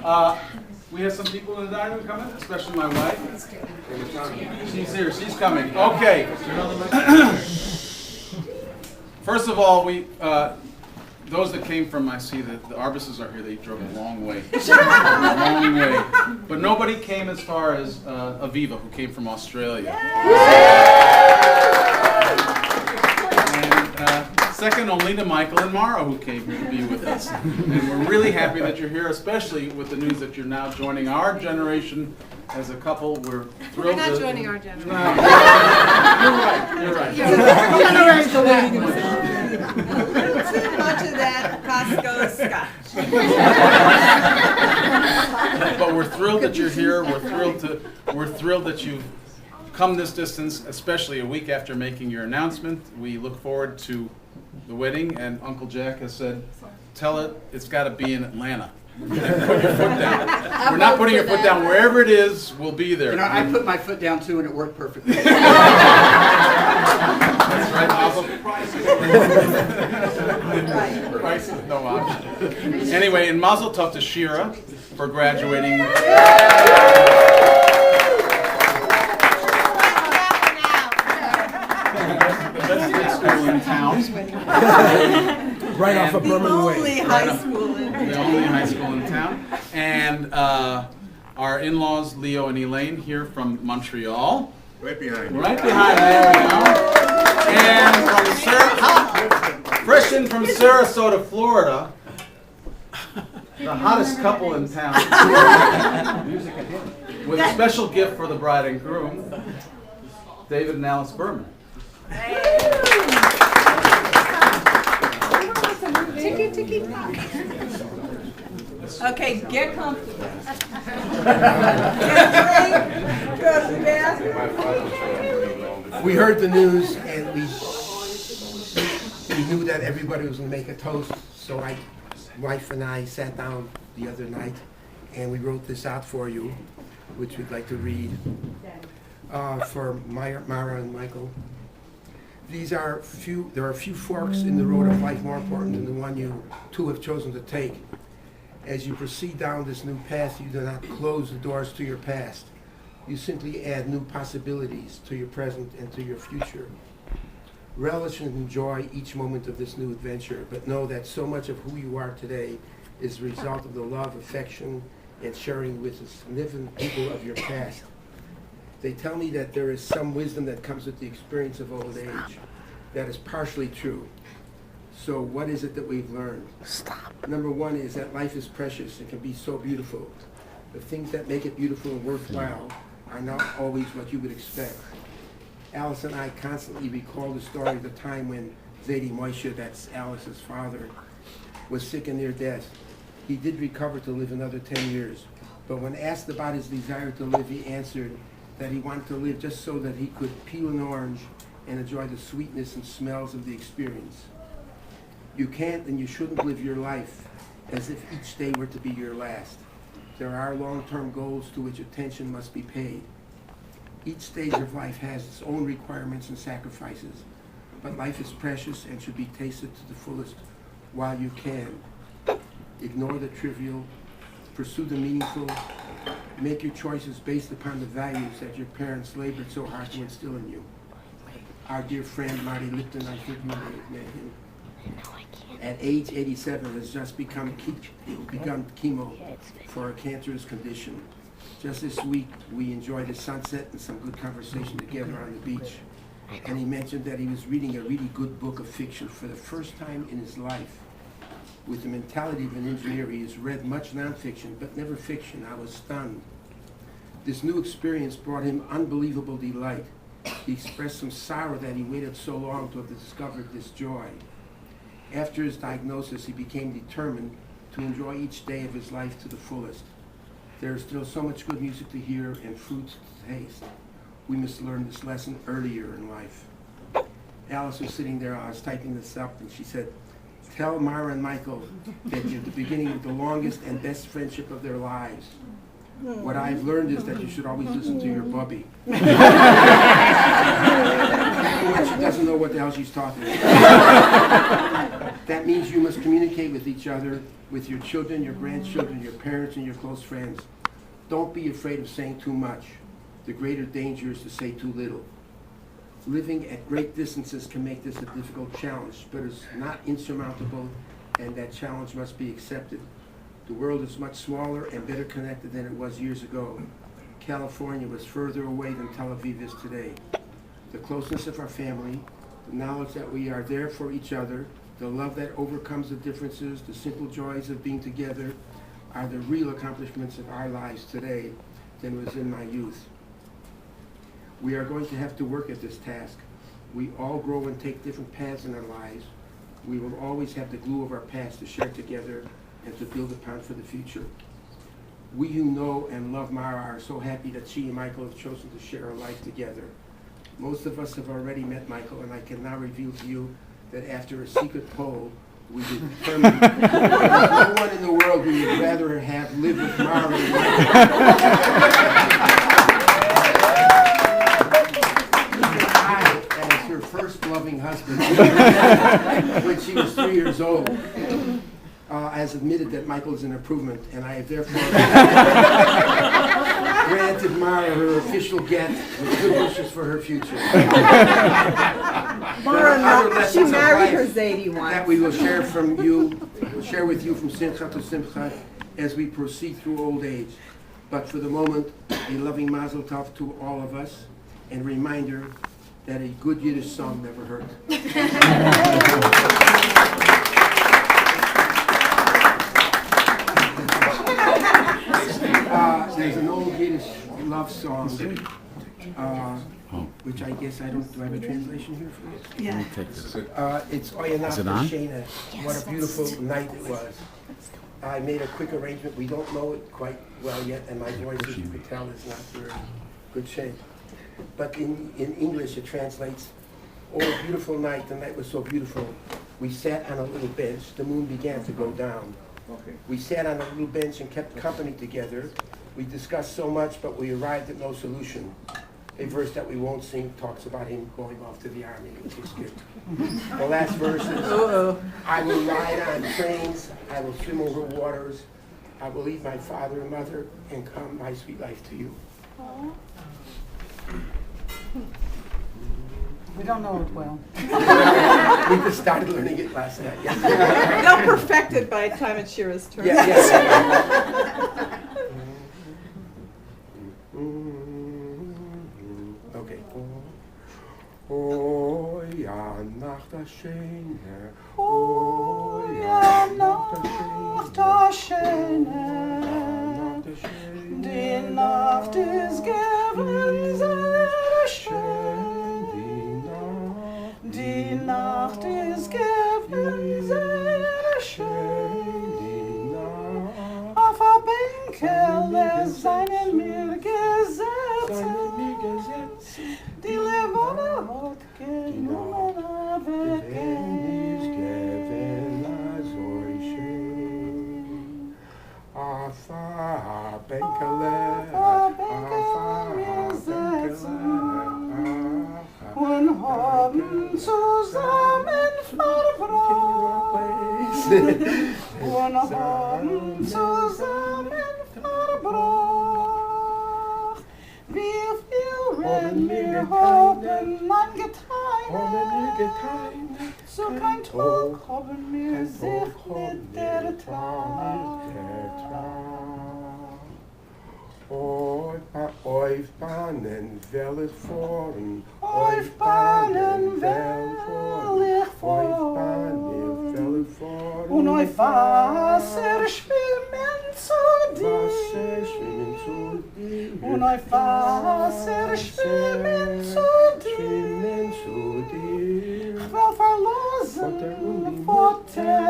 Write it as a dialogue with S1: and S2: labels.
S1: We have some people in the dining room coming, especially my wife. She's here. She's coming. Okay. First of all, those that came from, I see that the Arbises are here. They drove a long way. A long way. But nobody came as far as Aviva, who came from Australia. And second only to Michael and Mara, who came here to be with us. And we're really happy that you're here, especially with the news that you're now joining our generation as a couple. We're thrilled.
S2: We're not joining our generation.
S1: No. You're right.
S2: Too much of that Costco scotch.
S1: But we're thrilled that you're here. We're thrilled that you've come this distance, especially a week after making your announcement. We look forward to the wedding, and Uncle Jack has said, tell it it's got to be in Atlanta. Put your foot down. We're not putting your foot down. Wherever it is, we'll be there.
S3: You know, I put my foot down too, and it worked perfectly.
S1: That's right, Mazel. Price is no option. Anyway, and Mazel Tov to Shira for graduating. The best school in town.
S4: Right off of Berman Way.
S2: The only high school in town.
S1: The only high school in town. And our in-laws, Leo and Elaine, here from Montreal.
S5: Right behind you.
S1: Right behind, there we go. And from fresh in from Sarasota, Florida, the hottest couple in town. With a special gift for the bride and groom, David and Alice Berman.
S2: Okay, get comfortable.
S4: We heard the news and we knew that everybody was going to make a toast. So my wife and I sat down the other night and we wrote this out for you, which we'd like to read for Mara and Michael. There are a few forks in the road of life more important than the one you two have chosen to take. As you proceed down this new path, you do not close the doors to your past. You simply add new possibilities to your present and to your future. Relish and enjoy each moment of this new adventure, but know that so much of who you are today is the result of the love, affection, and sharing with the significant people of your past. They tell me that there is some wisdom that comes with the experience of old age. That is partially true. So what is it that we've learned? Number one is that life is precious and can be so beautiful. The things that make it beautiful and worthwhile are not always what you would expect. Alice and I constantly recall the story of the time when Zadie Moshe, that's Alice's father, was sick and near death. He did recover to live another 10 years, but when asked about his desire to live, he answered that he wanted to live just so that he could peel an orange and enjoy the sweetness and smells of the experience. You can't and you shouldn't live your life as if each day were to be your last. There are long-term goals to which attention must be paid. Each stage of life has its own requirements and sacrifices, but life is precious and should be tasted to the fullest while you can. Ignore the trivial, pursue the meaningful, make your choices based upon the values that your parents labored so hard to instill in you. Our dear friend Marty Lipton, I think you may have met him, at age 87 has just begun chemo for a cancerous condition. Just this week we enjoyed a sunset and some good conversation together on the beach. And he mentioned that he was reading a really good book of fiction for the first time in his life. With the mentality of an engineer, he has read much nonfiction, but never fiction. I was stunned. This new experience brought him unbelievable delight. He expressed some sorrow that he waited so long to have discovered this joy. After his diagnosis, he became determined to enjoy each day of his life to the fullest. There is still so much good music to hear and fruits to taste. We must learn this lesson earlier in life. Alice was sitting there, I was typing this up, and she said, tell Mara and Michael that you're at the beginning of the longest and best friendship of their lives. What I've learned is that you should always listen to your bubby. When she doesn't know what the hell she's talking about. That means you must communicate with each other, with your children, your grandchildren, your parents, and your close friends. Don't be afraid of saying too much. The greater danger is to say too little. Living at great distances can make this a difficult challenge, but it's not insurmountable, and that challenge must be accepted. The world is much smaller and better connected than it was years ago. California was further away than Tel Aviv is today. The closeness of our family, the knowledge that we are there for each other, the love that overcomes the differences, the simple joys of being together are the real accomplishments of our lives today than was in my youth. We are going to have to work at this task. We all grow and take different paths in our lives. We will always have the glue of our past to share together and to build upon for the future. We who know and love Mara are so happy that she and Michael have chosen to share a life together. Most of us have already met Michael, and I can now reveal to you that after a secret poll, we determined that no one in the world we would rather have lived with Mara than I, as her first loving husband, when she was 3 years old, has admitted that Michael is an improvement, and I have therefore granted Mara her official get with good wishes for her future.
S2: Mara, she married her Zadie once.
S4: That we will share with you from Simcha to Simcha as we proceed through old age. But for the moment, a loving Mazel Tov to all of us, and a reminder that a good Yiddish song never hurt. There's an old Yiddish love song, which I guess do I have a translation here for you?
S2: Yeah.
S4: It's Oyanat Shana. What a beautiful night it was. I made a quick arrangement. We don't know it quite well yet, and my voice, as you can tell, is not very good shape. But in English, it translates, "Oh, beautiful night, the night was so beautiful. We sat on a little bench, the moon began to go down. We sat on a little bench and kept company together. We discussed so much, but we arrived at no solution." A verse that we won't sing talks about him going off to the army, which is good. The last verse is, "I will ride on trains, I will swim over waters, I will leave my father and mother and come my sweet life to you."
S5: We don't know it well.
S4: We just started learning it last night. Yeah.
S2: They'll perfect it by the time it's Shira's turn.
S4: Yeah. Okay. Oh, ja, Nacht der Schöne.
S5: Oh, ja, Nacht der Schöne. Die Nacht ist gewesen sehr schön. Die Nacht ist gewesen sehr schön. Auf der Bänkele seien mir gesessen. Die Levone hat genommen, aber
S4: Wenn ich gewinne, so schön. Auf der Bänkele gesessen.
S5: und haben zusammen verbracht. Und haben zusammen verbracht. Wie viel Rennen wir haben angeteilt. So kein Tag haben wir sich mit der Tag.
S4: Oif banen wel het voren.
S5: Oif banen wel het voren.
S4: Oif banen wel het voren.
S5: Und auf Wasser schwimmen zu
S4: Wasser schwimmen
S5: dir.
S4: zu dir.
S5: Und auf Wasser schwimmen zu dir.
S4: Schwimmen zu dir.
S5: Ich will verlosen, Vater